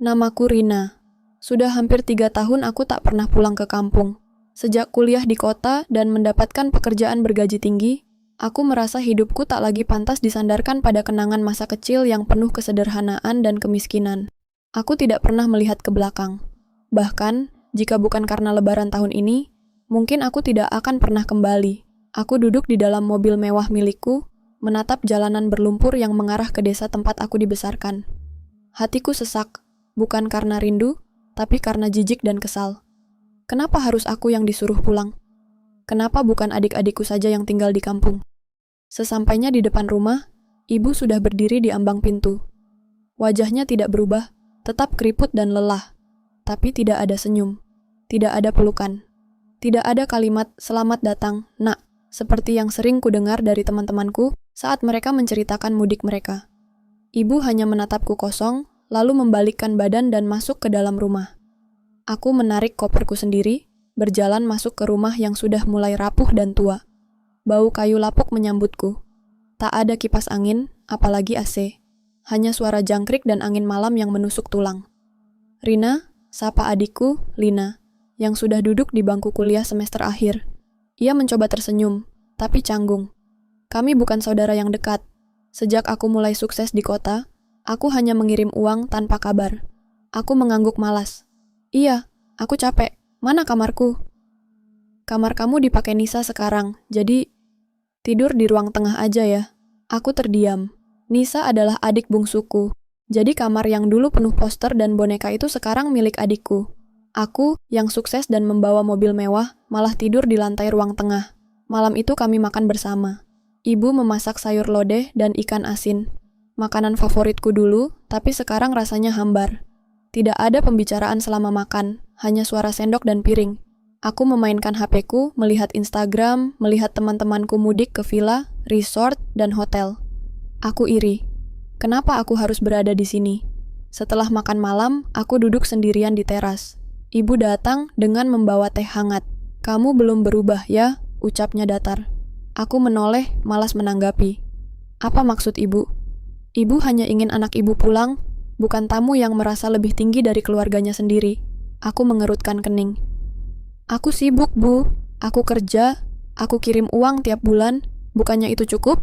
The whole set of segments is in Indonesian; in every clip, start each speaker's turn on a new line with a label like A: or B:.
A: Namaku Rina. Sudah hampir 3 tahun aku tak pernah pulang ke kampung. Sejak kuliah di kota dan mendapatkan pekerjaan bergaji tinggi, aku merasa hidupku tak lagi pantas disandarkan pada kenangan masa kecil yang penuh kesederhanaan dan kemiskinan. Aku tidak pernah melihat ke belakang. Bahkan, jika bukan karena lebaran tahun ini, mungkin aku tidak akan pernah kembali. Aku duduk di dalam mobil mewah milikku, menatap jalanan berlumpur yang mengarah ke desa tempat aku dibesarkan. Hatiku sesak, bukan karena rindu, tapi karena jijik dan kesal. Kenapa harus aku yang disuruh pulang? Kenapa bukan adik-adikku saja yang tinggal di kampung? Sesampainya di depan rumah, ibu sudah berdiri di ambang pintu. Wajahnya tidak berubah, tetap keriput dan lelah. Tapi tidak ada senyum, tidak ada pelukan, tidak ada kalimat "selamat datang, nak", seperti yang sering kudengar dari teman-temanku saat mereka menceritakan mudik mereka. Ibu hanya menatapku kosong, lalu membalikkan badan dan masuk ke dalam rumah. Aku menarik koperku sendiri, berjalan masuk ke rumah yang sudah mulai rapuh dan tua. Bau kayu lapuk menyambutku. Tak ada kipas angin, apalagi AC. Hanya suara jangkrik dan angin malam yang menusuk tulang. Rina, sapa adikku, Lina, yang sudah duduk di bangku kuliah semester akhir. Ia mencoba tersenyum, tapi canggung. Kami bukan saudara yang dekat. Sejak aku mulai sukses di kota, aku hanya mengirim uang tanpa kabar. Aku mengangguk malas. Iya, aku capek. Mana kamarku? Kamar kamu dipakai Nisa sekarang, jadi tidur di ruang tengah aja ya. Aku terdiam. Nisa adalah adik bungsuku. Jadi kamar yang dulu penuh poster dan boneka itu sekarang milik adikku. Aku, yang sukses dan membawa mobil mewah, malah tidur di lantai ruang tengah. Malam itu kami makan bersama. Ibu memasak sayur lodeh dan ikan asin. Makanan favoritku dulu, tapi sekarang rasanya hambar. Tidak ada pembicaraan selama makan, hanya suara sendok dan piring. Aku memainkan HP-ku, melihat Instagram, melihat teman-temanku mudik ke villa, resort, dan hotel. Aku iri. Kenapa aku harus berada di sini? Setelah makan malam, aku duduk sendirian di teras. Ibu datang dengan membawa teh hangat. Kamu belum berubah ya, ucapnya datar. Aku menoleh, malas menanggapi. Apa maksud ibu? Ibu hanya ingin anak ibu pulang, bukan tamu yang merasa lebih tinggi dari keluarganya sendiri. Aku mengerutkan kening. Aku sibuk, Bu. Aku kerja, aku kirim uang tiap bulan. Bukannya itu cukup?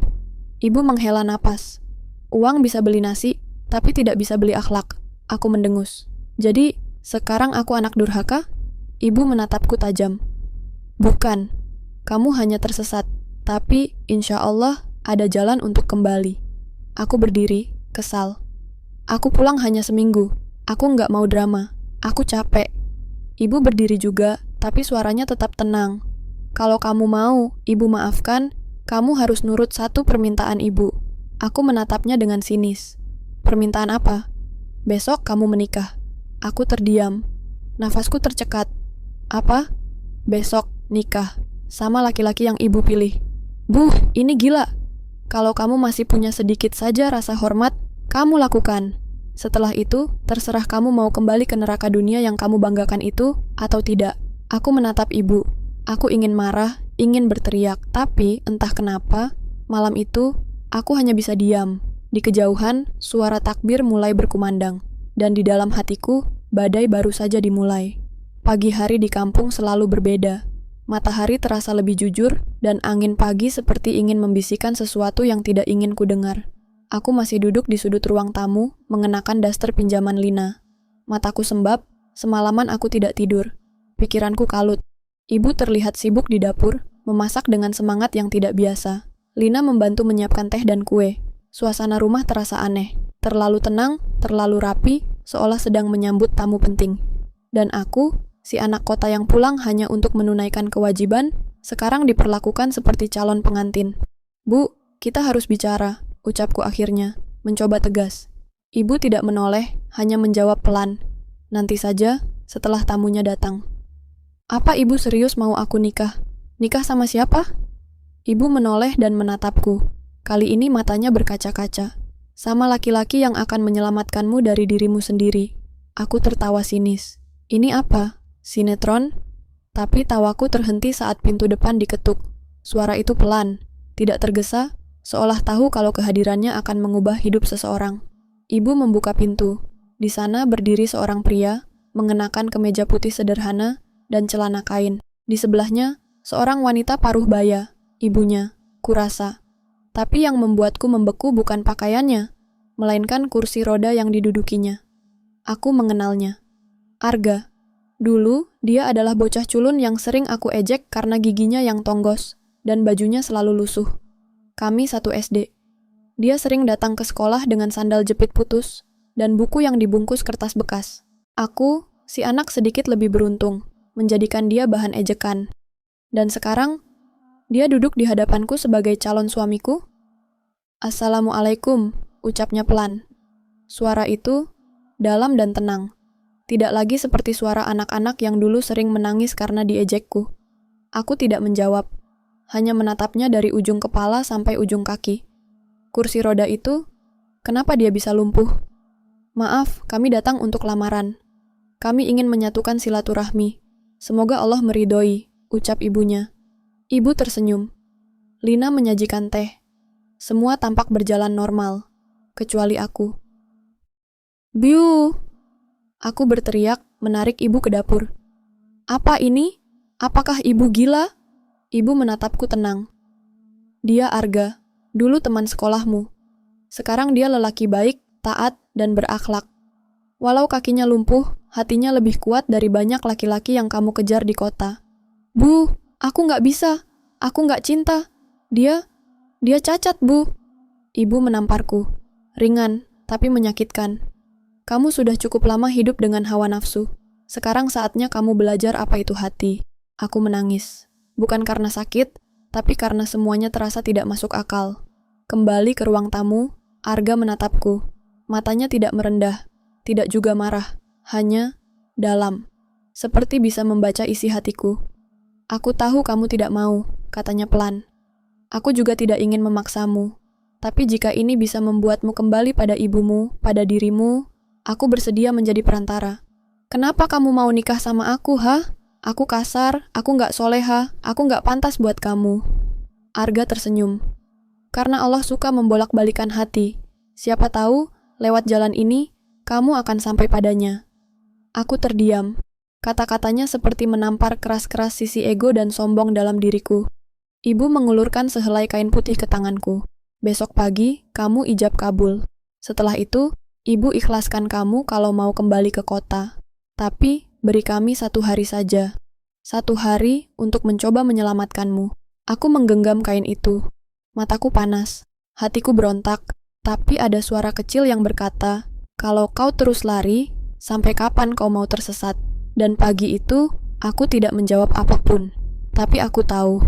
A: Ibu menghela napas. Uang bisa beli nasi, tapi tidak bisa beli akhlak. Aku mendengus. Jadi, sekarang aku anak durhaka? Ibu menatapku tajam. Bukan. Kamu hanya tersesat. Tapi, insya Allah, ada jalan untuk kembali. Aku berdiri, kesal. Aku pulang hanya seminggu. Aku nggak mau drama. Aku capek. Ibu berdiri juga, tapi suaranya tetap tenang. Kalau kamu mau, ibu maafkan, kamu harus nurut satu permintaan ibu. Aku menatapnya dengan sinis. Permintaan apa? Besok kamu menikah. Aku terdiam. Nafasku tercekat. Apa? Besok nikah. Sama laki-laki yang ibu pilih. Bu, ini gila. Kalau kamu masih punya sedikit saja rasa hormat, kamu lakukan. Setelah itu, terserah kamu mau kembali ke neraka dunia yang kamu banggakan itu, atau tidak. Aku menatap ibu. Aku ingin marah, ingin berteriak, tapi entah kenapa, malam itu, aku hanya bisa diam. Di kejauhan, suara takbir mulai berkumandang. Dan di dalam hatiku, badai baru saja dimulai. Pagi hari di kampung selalu berbeda. Matahari terasa lebih jujur, dan angin pagi seperti ingin membisikkan sesuatu yang tidak ingin kudengar. Aku masih duduk di sudut ruang tamu, mengenakan daster pinjaman Lina. Mataku sembab, semalaman aku tidak tidur. Pikiranku kalut. Ibu terlihat sibuk di dapur, memasak dengan semangat yang tidak biasa. Lina membantu menyiapkan teh dan kue. Suasana rumah terasa aneh. Terlalu tenang, terlalu rapi, seolah sedang menyambut tamu penting. Dan aku, si anak kota yang pulang hanya untuk menunaikan kewajiban, sekarang diperlakukan seperti calon pengantin. Bu, kita harus bicara, ucapku akhirnya, mencoba tegas. Ibu tidak menoleh, hanya menjawab pelan. Nanti saja, setelah tamunya datang. Apa ibu serius mau aku nikah? Nikah sama siapa? Ibu menoleh dan menatapku. Kali ini matanya berkaca-kaca. Sama laki-laki yang akan menyelamatkanmu dari dirimu sendiri. Aku tertawa sinis. Ini apa? Sinetron? Tapi tawaku terhenti saat pintu depan diketuk. Suara itu pelan, tidak tergesa, seolah tahu kalau kehadirannya akan mengubah hidup seseorang. Ibu membuka pintu. Di sana berdiri seorang pria, mengenakan kemeja putih sederhana dan celana kain. Di sebelahnya, seorang wanita paruh baya, ibunya, kurasa. Tapi yang membuatku membeku bukan pakaiannya, melainkan kursi roda yang didudukinya. Aku mengenalnya. Arga. Dulu, dia adalah bocah culun yang sering aku ejek karena giginya yang tonggos, dan bajunya selalu lusuh. Kami satu SD. Dia sering datang ke sekolah dengan sandal jepit putus, dan buku yang dibungkus kertas bekas. Aku, si anak sedikit lebih beruntung, menjadikan dia bahan ejekan. Dan sekarang, dia duduk di hadapanku sebagai calon suamiku. "Assalamualaikum," ucapnya pelan. Suara itu dalam dan tenang. Tidak lagi seperti suara anak-anak yang dulu sering menangis karena diejekku. Aku tidak menjawab, hanya menatapnya dari ujung kepala sampai ujung kaki. Kursi roda itu, kenapa dia bisa lumpuh? "Maaf, kami datang untuk lamaran. Kami ingin menyatukan silaturahmi. Semoga Allah meridhoi," ucap ibunya. Ibu tersenyum. Lina menyajikan teh. Semua tampak berjalan normal, kecuali aku. "Biu!" Aku berteriak, menarik ibu ke dapur. "Apa ini? Apakah ibu gila?" Ibu menatapku tenang. "Dia Arga, dulu teman sekolahmu. Sekarang dia lelaki baik, taat, dan berakhlak. Walau kakinya lumpuh, hatinya lebih kuat dari banyak laki-laki yang kamu kejar di kota." "Bu, aku nggak bisa. Aku nggak cinta. Dia cacat, Bu." Ibu menamparku. Ringan, tapi menyakitkan. "Kamu sudah cukup lama hidup dengan hawa nafsu. Sekarang saatnya kamu belajar apa itu hati." Aku menangis. Bukan karena sakit, tapi karena semuanya terasa tidak masuk akal. Kembali ke ruang tamu, Arga menatapku. Matanya tidak merendah, tidak juga marah, hanya dalam. Seperti bisa membaca isi hatiku. "Aku tahu kamu tidak mau," katanya pelan. "Aku juga tidak ingin memaksamu. Tapi jika ini bisa membuatmu kembali pada ibumu, pada dirimu, aku bersedia menjadi perantara." "Kenapa kamu mau nikah sama aku, ha? Aku kasar, aku nggak soleha, aku nggak pantas buat kamu." Arga tersenyum. "Karena Allah suka membolak-balikan hati. Siapa tahu, lewat jalan ini, kamu akan sampai padanya." Aku terdiam. Kata-katanya seperti menampar keras-keras sisi ego dan sombong dalam diriku. Ibu mengulurkan sehelai kain putih ke tanganku. "Besok pagi, kamu ijab kabul. Setelah itu, ibu ikhlaskan kamu kalau mau kembali ke kota. Tapi, beri kami 1 hari saja. 1 hari untuk mencoba menyelamatkanmu." Aku menggenggam kain itu. Mataku panas. Hatiku berontak. Tapi ada suara kecil yang berkata, "Kalau kau terus lari, sampai kapan kau mau tersesat?" Dan pagi itu, aku tidak menjawab apapun. Tapi aku tahu,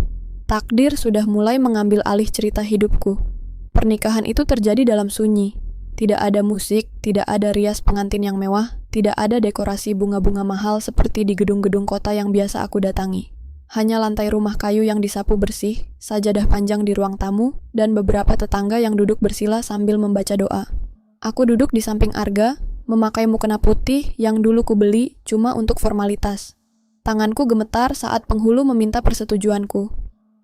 A: takdir sudah mulai mengambil alih cerita hidupku. Pernikahan itu terjadi dalam sunyi. Tidak ada musik, tidak ada rias pengantin yang mewah, tidak ada dekorasi bunga-bunga mahal seperti di gedung-gedung kota yang biasa aku datangi. Hanya lantai rumah kayu yang disapu bersih, sajadah panjang di ruang tamu, dan beberapa tetangga yang duduk bersila sambil membaca doa. Aku duduk di samping Arga, memakai mukena putih yang dulu kubeli cuma untuk formalitas. Tanganku gemetar saat penghulu meminta persetujuanku.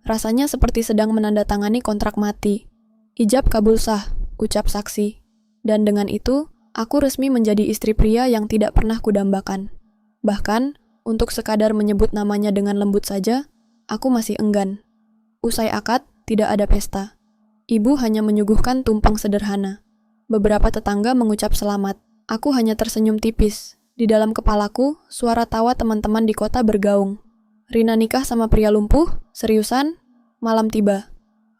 A: Rasanya seperti sedang menandatangani kontrak mati. "Ijab kabul sah," ucap saksi. Dan dengan itu, aku resmi menjadi istri pria yang tidak pernah kudambakan. Bahkan, untuk sekadar menyebut namanya dengan lembut saja, aku masih enggan. Usai akad, tidak ada pesta. Ibu hanya menyuguhkan tumpeng sederhana. Beberapa tetangga mengucap selamat. Aku hanya tersenyum tipis. Di dalam kepalaku, suara tawa teman-teman di kota bergaung. "Rina nikah sama pria lumpuh? Seriusan?" Malam tiba.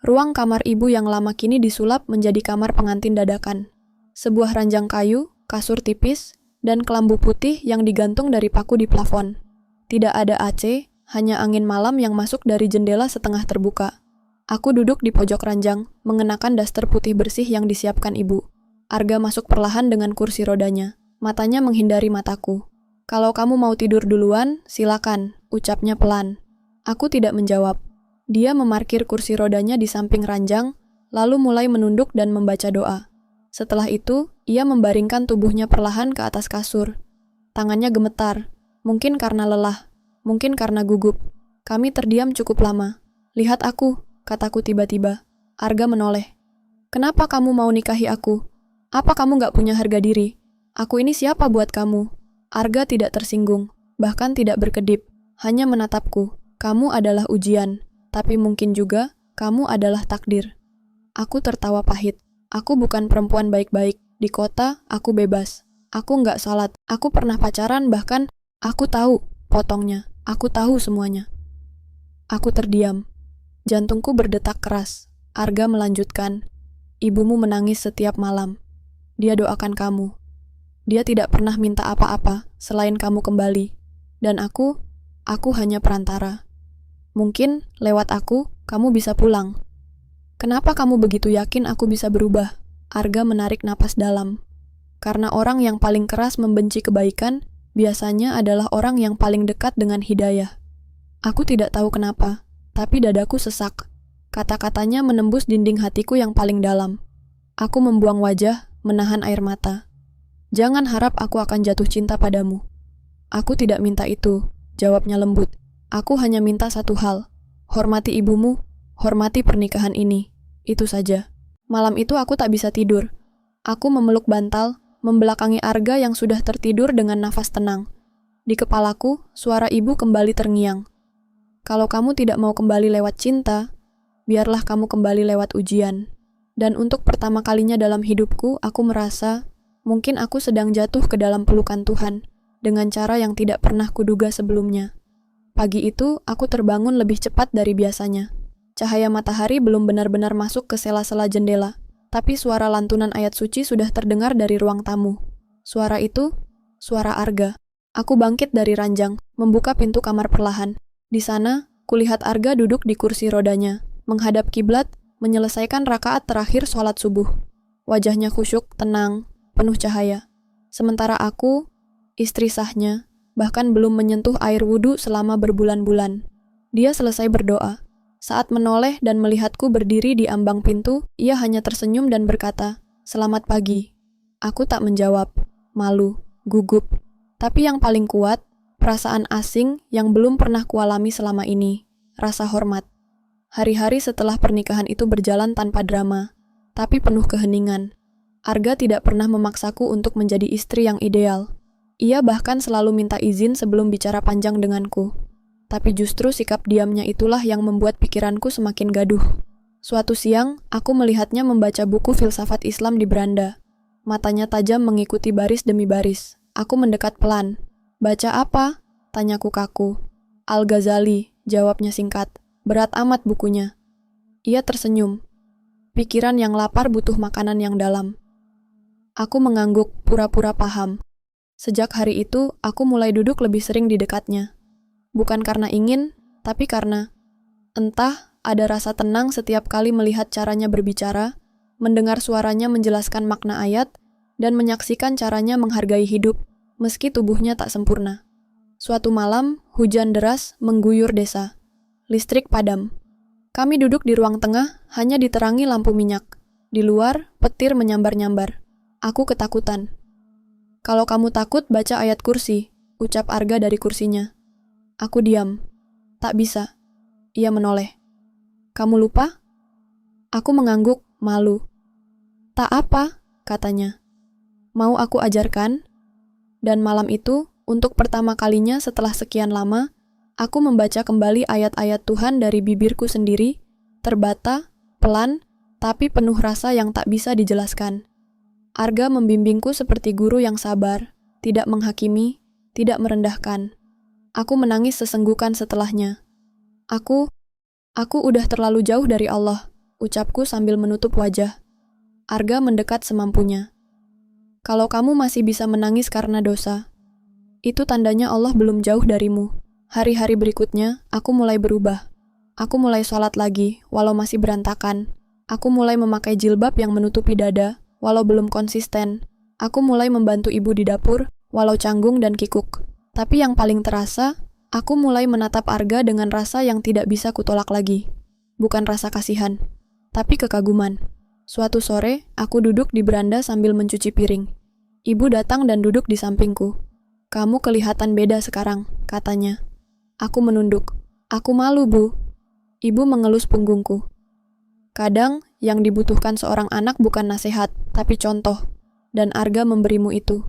A: Ruang kamar ibu yang lama kini disulap menjadi kamar pengantin dadakan. Sebuah ranjang kayu, kasur tipis, dan kelambu putih yang digantung dari paku di plafon. Tidak ada AC, hanya angin malam yang masuk dari jendela setengah terbuka. Aku duduk di pojok ranjang, mengenakan daster putih bersih yang disiapkan ibu. Arga masuk perlahan dengan kursi rodanya. Matanya menghindari mataku. "Kalau kamu mau tidur duluan, silakan," ucapnya pelan. Aku tidak menjawab. Dia memarkir kursi rodanya di samping ranjang, lalu mulai menunduk dan membaca doa. Setelah itu, ia membaringkan tubuhnya perlahan ke atas kasur. Tangannya gemetar, mungkin karena lelah, mungkin karena gugup. Kami terdiam cukup lama. "Lihat aku," kataku tiba-tiba. Arga menoleh. "Kenapa kamu mau nikahi aku? Apa kamu gak punya harga diri? Aku ini siapa buat kamu? Arga tidak tersinggung, bahkan tidak berkedip, hanya menatapku. Kamu adalah ujian, tapi mungkin juga kamu adalah takdir. Aku tertawa pahit. Aku bukan perempuan baik-baik. Di kota, aku bebas. Aku nggak salat. Aku pernah pacaran bahkan. Aku tahu, potongnya. Aku tahu semuanya. Aku terdiam. Jantungku berdetak keras. Arga melanjutkan. Ibumu menangis setiap malam. Dia doakan kamu. Dia tidak pernah minta apa-apa selain kamu kembali. Dan aku hanya perantara. Mungkin lewat aku, kamu bisa pulang. Kenapa kamu begitu yakin aku bisa berubah? Arga menarik napas dalam. Karena orang yang paling keras membenci kebaikan, biasanya adalah orang yang paling dekat dengan hidayah. Aku tidak tahu kenapa, tapi dadaku sesak. Kata-katanya menembus dinding hatiku yang paling dalam. Aku membuang wajah, menahan air mata. Jangan harap aku akan jatuh cinta padamu. Aku tidak minta itu, jawabnya lembut. Aku hanya minta satu hal. Hormati ibumu, hormati pernikahan ini. Itu saja. Malam itu aku tak bisa tidur. Aku memeluk bantal, membelakangi Arga yang sudah tertidur dengan nafas tenang. Di kepalaku, suara ibu kembali terngiang. Kalau kamu tidak mau kembali lewat cinta, biarlah kamu kembali lewat ujian. Dan untuk pertama kalinya dalam hidupku, aku merasa mungkin aku sedang jatuh ke dalam pelukan Tuhan dengan cara yang tidak pernah kuduga sebelumnya. Pagi itu, aku terbangun lebih cepat dari biasanya. Cahaya matahari belum benar-benar masuk ke sela-sela jendela, tapi suara lantunan ayat suci sudah terdengar dari ruang tamu. Suara itu, suara Arga. Aku bangkit dari ranjang, membuka pintu kamar perlahan. Di sana, kulihat Arga duduk di kursi rodanya, menghadap kiblat, menyelesaikan rakaat terakhir sholat subuh. Wajahnya khusyuk, tenang, penuh cahaya. Sementara aku, istri sahnya, bahkan belum menyentuh air wudhu selama berbulan-bulan. Dia selesai berdoa. Saat menoleh dan melihatku berdiri di ambang pintu, ia hanya tersenyum dan berkata, "Selamat pagi." Aku tak menjawab, malu, gugup. Tapi yang paling kuat, perasaan asing yang belum pernah kualami selama ini, rasa hormat. Hari-hari setelah pernikahan itu berjalan tanpa drama, tapi penuh keheningan. Arga tidak pernah memaksaku untuk menjadi istri yang ideal. Ia bahkan selalu minta izin sebelum bicara panjang denganku. Tapi justru sikap diamnya itulah yang membuat pikiranku semakin gaduh. Suatu siang, aku melihatnya membaca buku filsafat Islam di beranda. Matanya tajam mengikuti baris demi baris. Aku mendekat pelan. "Baca apa?" tanyaku kaku. "Al-Ghazali," jawabnya singkat. "Berat amat bukunya." Ia tersenyum. Pikiran yang lapar butuh makanan yang dalam. Aku mengangguk, pura-pura paham. Sejak hari itu, aku mulai duduk lebih sering di dekatnya. Bukan karena ingin, tapi karena entah ada rasa tenang setiap kali melihat caranya berbicara, mendengar suaranya menjelaskan makna ayat, dan menyaksikan caranya menghargai hidup, meski tubuhnya tak sempurna. Suatu malam, hujan deras mengguyur desa. Listrik padam. Kami duduk di ruang tengah, hanya diterangi lampu minyak. Di luar, petir menyambar-nyambar. Aku ketakutan. "Kalau kamu takut, baca ayat kursi," ucap Arga dari kursinya. Aku diam. Tak bisa. Ia menoleh. "Kamu lupa?" Aku mengangguk, malu. "Tak apa," katanya. "Mau aku ajarkan?" Dan malam itu, untuk pertama kalinya setelah sekian lama, aku membaca kembali ayat-ayat Tuhan dari bibirku sendiri, terbata, pelan, tapi penuh rasa yang tak bisa dijelaskan. Arga membimbingku seperti guru yang sabar, tidak menghakimi, tidak merendahkan. Aku menangis sesenggukan setelahnya. Aku udah terlalu jauh dari Allah, ucapku sambil menutup wajah. Arga mendekat semampunya. "Kalau kamu masih bisa menangis karena dosa, itu tandanya Allah belum jauh darimu." Hari-hari berikutnya, aku mulai berubah. Aku mulai sholat lagi, walau masih berantakan. Aku mulai memakai jilbab yang menutupi dada, walau belum konsisten. Aku mulai membantu ibu di dapur, walau canggung dan kikuk. Tapi yang paling terasa, aku mulai menatap Arga dengan rasa yang tidak bisa kutolak lagi. Bukan rasa kasihan, tapi kekaguman. Suatu sore, aku duduk di beranda sambil mencuci piring. Ibu datang dan duduk di sampingku. "Kamu kelihatan beda sekarang," katanya. Aku menunduk. "Aku malu, Bu." Ibu mengelus punggungku. "Kadang, yang dibutuhkan seorang anak bukan nasihat, tapi contoh. Dan Arga memberimu itu."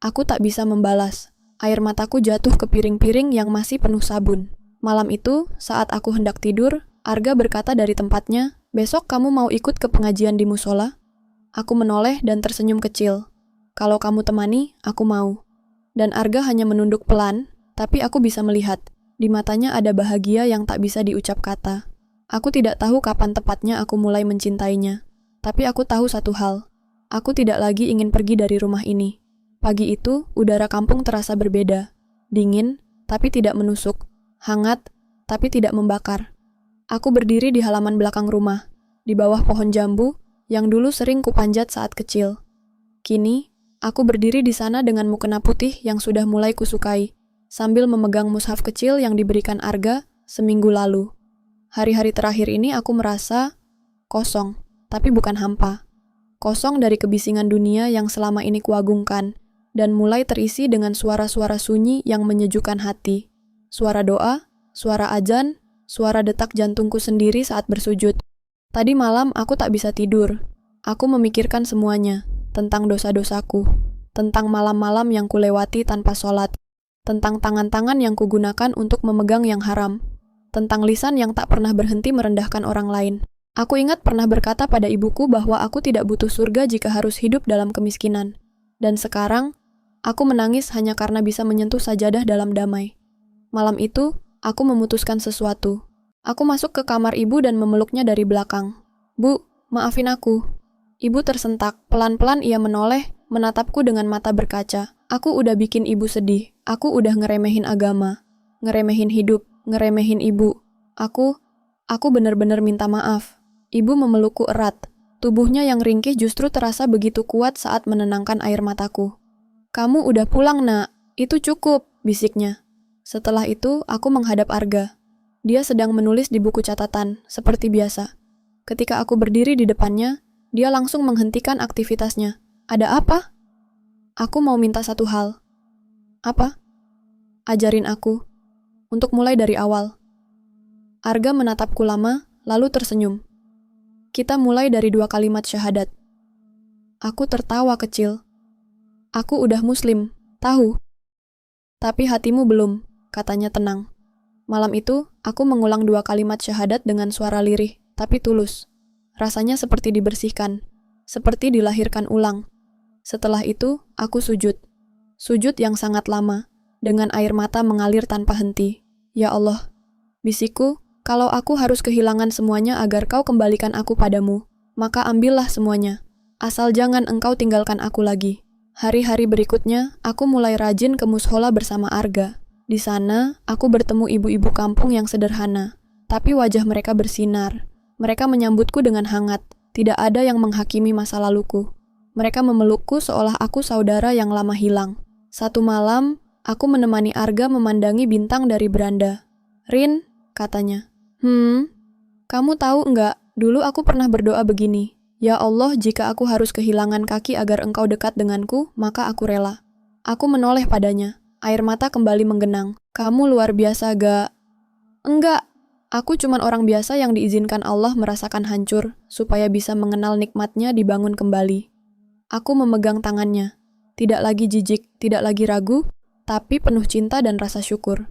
A: Aku tak bisa membalas. Air mataku jatuh ke piring-piring yang masih penuh sabun. Malam itu, saat aku hendak tidur, Arga berkata dari tempatnya, "Besok kamu mau ikut ke pengajian di musola?" Aku menoleh dan tersenyum kecil. "Kalau kamu temani, aku mau." Dan Arga hanya menunduk pelan, tapi aku bisa melihat. Di matanya ada bahagia yang tak bisa diucap kata. Aku tidak tahu kapan tepatnya aku mulai mencintainya. Tapi aku tahu satu hal. Aku tidak lagi ingin pergi dari rumah ini. Pagi itu, udara kampung terasa berbeda. Dingin, tapi tidak menusuk. Hangat, tapi tidak membakar. Aku berdiri di halaman belakang rumah, di bawah pohon jambu yang dulu sering kupanjat saat kecil. Kini, aku berdiri di sana dengan mukena putih yang sudah mulai kusukai, sambil memegang mushaf kecil yang diberikan Arga seminggu lalu. Hari-hari terakhir ini aku merasa kosong, tapi bukan hampa. Kosong dari kebisingan dunia yang selama ini kuagungkan, dan mulai terisi dengan suara-suara sunyi yang menyejukkan hati. Suara doa, suara azan, suara detak jantungku sendiri saat bersujud. Tadi malam aku tak bisa tidur. Aku memikirkan semuanya, tentang dosa-dosaku, tentang malam-malam yang kulewati tanpa sholat, tentang tangan-tangan yang kugunakan untuk memegang yang haram, tentang lisan yang tak pernah berhenti merendahkan orang lain. Aku ingat pernah berkata pada ibuku bahwa aku tidak butuh surga jika harus hidup dalam kemiskinan. Dan sekarang, aku menangis hanya karena bisa menyentuh sajadah dalam damai. Malam itu, aku memutuskan sesuatu. Aku masuk ke kamar ibu dan memeluknya dari belakang. "Bu, maafin aku." Ibu tersentak. Pelan-pelan ia menoleh, menatapku dengan mata berkaca. Aku udah bikin ibu sedih. Aku udah ngeremehin agama. Ngeremehin hidup. Ngeremehin ibu. Aku benar-benar minta maaf. Ibu memelukku erat. Tubuhnya yang ringkih justru terasa begitu kuat saat menenangkan air mataku. "Kamu udah pulang, Nak. Itu cukup," bisiknya. Setelah itu, aku menghadap Arga. Dia sedang menulis di buku catatan, seperti biasa. Ketika aku berdiri di depannya, dia langsung menghentikan aktivitasnya. "Ada apa?" "Aku mau minta satu hal." "Apa?" "Ajarin aku. Untuk mulai dari awal." Arga menatapku lama, lalu tersenyum. "Kita mulai dari 2 kalimat syahadat." Aku tertawa kecil. "Aku udah muslim, tahu." "Tapi hatimu belum," katanya tenang. Malam itu, aku mengulang 2 kalimat syahadat dengan suara lirih, tapi tulus. Rasanya seperti dibersihkan, seperti dilahirkan ulang. Setelah itu, aku sujud. Sujud yang sangat lama, dengan air mata mengalir tanpa henti. "Ya Allah," bisikku, "kalau aku harus kehilangan semuanya agar kau kembalikan aku padamu, maka ambillah semuanya. Asal jangan engkau tinggalkan aku lagi." Hari-hari berikutnya, aku mulai rajin ke mushola bersama Arga. Di sana, aku bertemu ibu-ibu kampung yang sederhana, tapi wajah mereka bersinar. Mereka menyambutku dengan hangat, tidak ada yang menghakimi masa laluku. Mereka memelukku seolah aku saudara yang lama hilang. Satu malam, aku menemani Arga memandangi bintang dari beranda. "Rin," katanya. Kamu tahu enggak, dulu aku pernah berdoa begini. Ya Allah, jika aku harus kehilangan kaki agar engkau dekat denganku, maka aku rela." Aku menoleh padanya. Air mata kembali menggenang. "Kamu luar biasa, Ga." "Enggak. Aku cuman orang biasa yang diizinkan Allah merasakan hancur, supaya bisa mengenal nikmatnya dibangun kembali." Aku memegang tangannya. Tidak lagi jijik, tidak lagi ragu, tapi penuh cinta dan rasa syukur.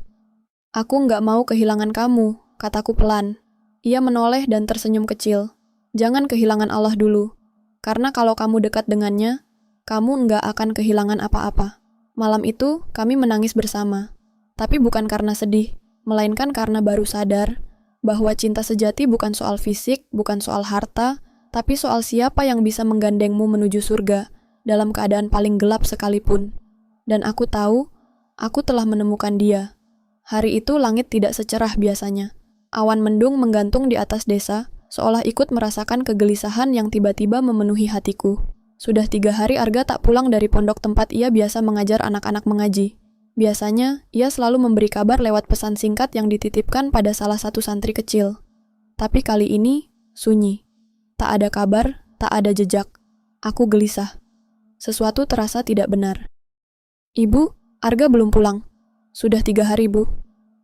A: "Aku enggak mau kehilangan kamu," kataku pelan. Ia menoleh dan tersenyum kecil. "Jangan kehilangan Allah dulu. Karena kalau kamu dekat dengannya, kamu enggak akan kehilangan apa-apa." Malam itu, kami menangis bersama. Tapi bukan karena sedih, melainkan karena baru sadar bahwa cinta sejati bukan soal fisik, bukan soal harta, tapi soal siapa yang bisa menggandengmu menuju surga dalam keadaan paling gelap sekalipun. Dan aku tahu, aku telah menemukan dia. Hari itu langit tidak secerah biasanya. Awan mendung menggantung di atas desa, seolah ikut merasakan kegelisahan yang tiba-tiba memenuhi hatiku. Sudah 3 hari Arga tak pulang dari pondok tempat ia biasa mengajar anak-anak mengaji. Biasanya, ia selalu memberi kabar lewat pesan singkat yang dititipkan pada salah satu santri kecil. Tapi kali ini, sunyi. Tak ada kabar, tak ada jejak. Aku gelisah. Sesuatu terasa tidak benar. "Ibu, Arga belum pulang." "Sudah 3 hari, Bu.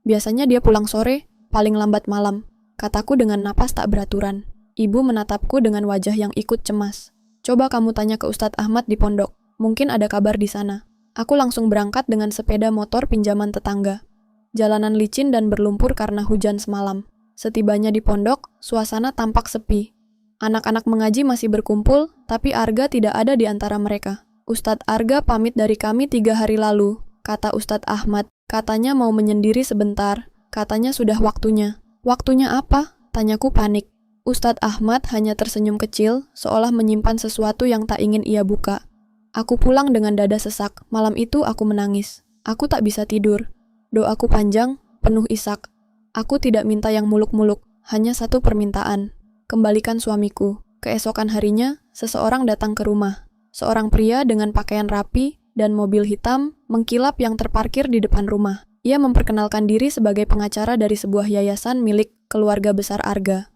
A: Biasanya dia pulang sore, paling lambat malam," kataku dengan napas tak beraturan. Ibu menatapku dengan wajah yang ikut cemas. "Coba kamu tanya ke Ustadz Ahmad di pondok, mungkin ada kabar di sana." Aku langsung berangkat dengan sepeda motor pinjaman tetangga. Jalanan licin dan berlumpur karena hujan semalam. Setibanya di pondok, suasana tampak sepi. Anak-anak mengaji masih berkumpul, tapi Arga tidak ada di antara mereka. Ustadz Arga pamit dari kami 3 hari lalu, kata Ustadz Ahmad. Katanya mau menyendiri sebentar, katanya sudah waktunya. Waktunya apa? Tanyaku panik. Ustadz Ahmad hanya tersenyum kecil, seolah menyimpan sesuatu yang tak ingin ia buka. Aku pulang dengan dada sesak. Malam itu aku menangis. Aku tak bisa tidur. Doaku panjang, penuh isak. Aku tidak minta yang muluk-muluk, hanya satu permintaan. Kembalikan suamiku. Keesokan harinya, seseorang datang ke rumah. Seorang pria dengan pakaian rapi dan mobil hitam mengkilap yang terparkir di depan rumah. Ia memperkenalkan diri sebagai pengacara dari sebuah yayasan milik keluarga besar Arga.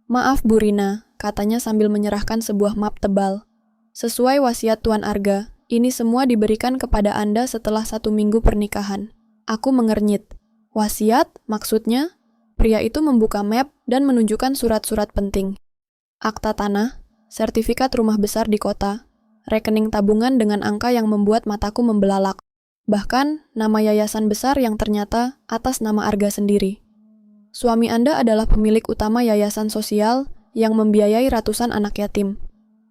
A: Maaf Bu Rina, katanya sambil menyerahkan sebuah map tebal. Sesuai wasiat Tuan Arga, ini semua diberikan kepada Anda setelah 1 minggu pernikahan. Aku mengernyit. Wasiat? Maksudnya? Pria itu membuka map dan menunjukkan surat-surat penting. Akta tanah, sertifikat rumah besar di kota, rekening tabungan dengan angka yang membuat mataku membelalak. Bahkan, nama yayasan besar yang ternyata atas nama Arga sendiri. Suami Anda adalah pemilik utama yayasan sosial yang membiayai ratusan anak yatim.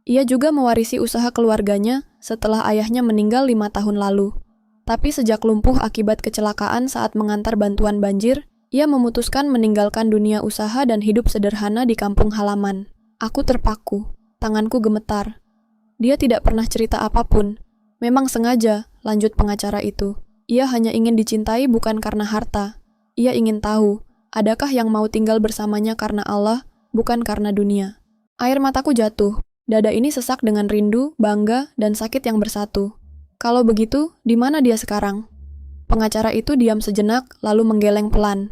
A: Ia juga mewarisi usaha keluarganya setelah ayahnya meninggal 5 tahun lalu. Tapi sejak lumpuh akibat kecelakaan saat mengantar bantuan banjir, ia memutuskan meninggalkan dunia usaha dan hidup sederhana di kampung halaman. Aku terpaku, tanganku gemetar. Dia tidak pernah cerita apapun. Memang sengaja, lanjut pengacara itu. Ia hanya ingin dicintai bukan karena harta. Ia ingin tahu, adakah yang mau tinggal bersamanya karena Allah, bukan karena dunia. Air mataku jatuh. Dada ini sesak dengan rindu, bangga, dan sakit yang bersatu. Kalau begitu, di mana dia sekarang? Pengacara itu diam sejenak, lalu menggeleng pelan.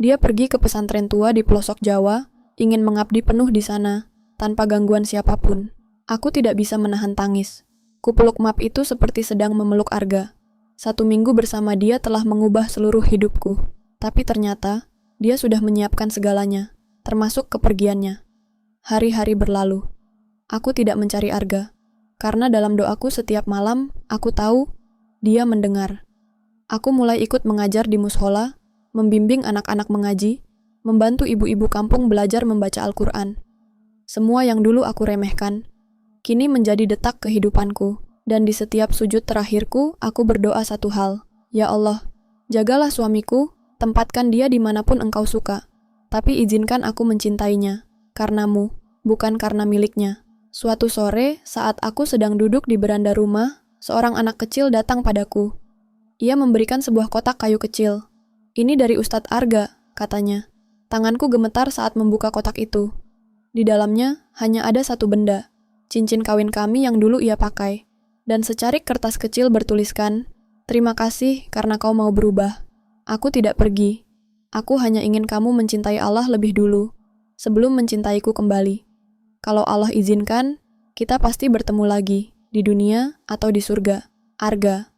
A: Dia pergi ke pesantren tua di pelosok Jawa, ingin mengabdi penuh di sana, tanpa gangguan siapapun. Aku tidak bisa menahan tangis. Kupeluk map itu seperti sedang memeluk Arga. 1 minggu bersama dia telah mengubah seluruh hidupku. Tapi ternyata, dia sudah menyiapkan segalanya, termasuk kepergiannya. Hari-hari berlalu. Aku tidak mencari Arga. Karena dalam doaku setiap malam, aku tahu dia mendengar. Aku mulai ikut mengajar di mushola, membimbing anak-anak mengaji, membantu ibu-ibu kampung belajar membaca Al-Quran. Semua yang dulu aku remehkan, kini menjadi detak kehidupanku, dan di setiap sujud terakhirku, aku berdoa satu hal. Ya Allah, jagalah suamiku, tempatkan dia dimanapun Engkau suka, tapi izinkan aku mencintainya, karenamu, bukan karena miliknya. Suatu sore, saat aku sedang duduk di beranda rumah, seorang anak kecil datang padaku. Ia memberikan sebuah kotak kayu kecil. Ini dari Ustadz Arga, katanya. Tanganku gemetar saat membuka kotak itu. Di dalamnya hanya ada satu benda, cincin kawin kami yang dulu ia pakai, dan secarik kertas kecil bertuliskan, "Terima kasih karena kau mau berubah. Aku tidak pergi. Aku hanya ingin kamu mencintai Allah lebih dulu, sebelum mencintaiku kembali. Kalau Allah izinkan, kita pasti bertemu lagi, di dunia atau di surga. Arga."